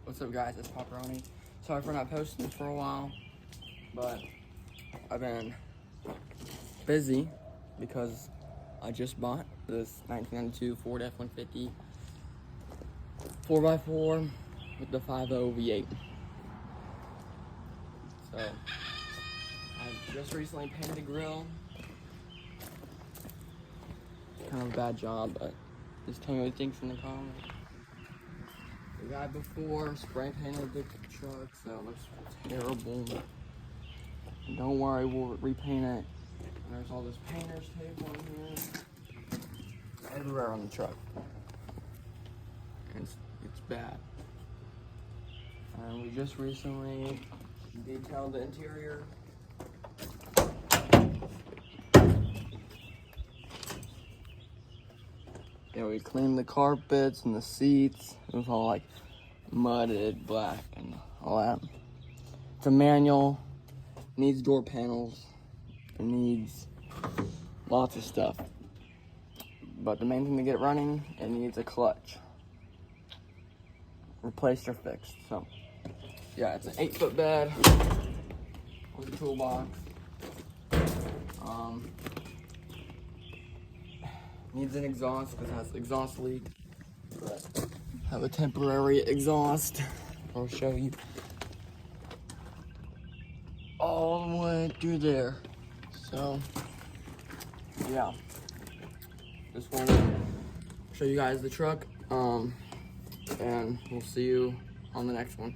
What's up, guys? It's Pepperoni. Sorry for not posting this for a while, but I've been busy because I just bought this 1992 Ford F-150 4x4 with the 5.0 V8. So I just recently painted the grill. Kind of a bad job, but just tell me what you think in the comments. The guy before spray painted the truck, so it looks terrible. Don't worry, we'll repaint it. And there's all this painter's tape on here. Everywhere on the truck. And it's bad. And we just recently detailed the interior. Yeah, we cleaned the carpets and the seats. It was all like mudded black and all that. It's a manual. It needs door panels. It needs lots of stuff. But the main thing to get it running, it needs a clutch. Replaced or fixed. So yeah, it's an 8-foot bed with a toolbox. Needs an exhaust because it has exhaust leak. But have a temporary exhaust. I'll show you. All the way through there. So yeah. Just want to show you guys the truck. And we'll see you on the next one.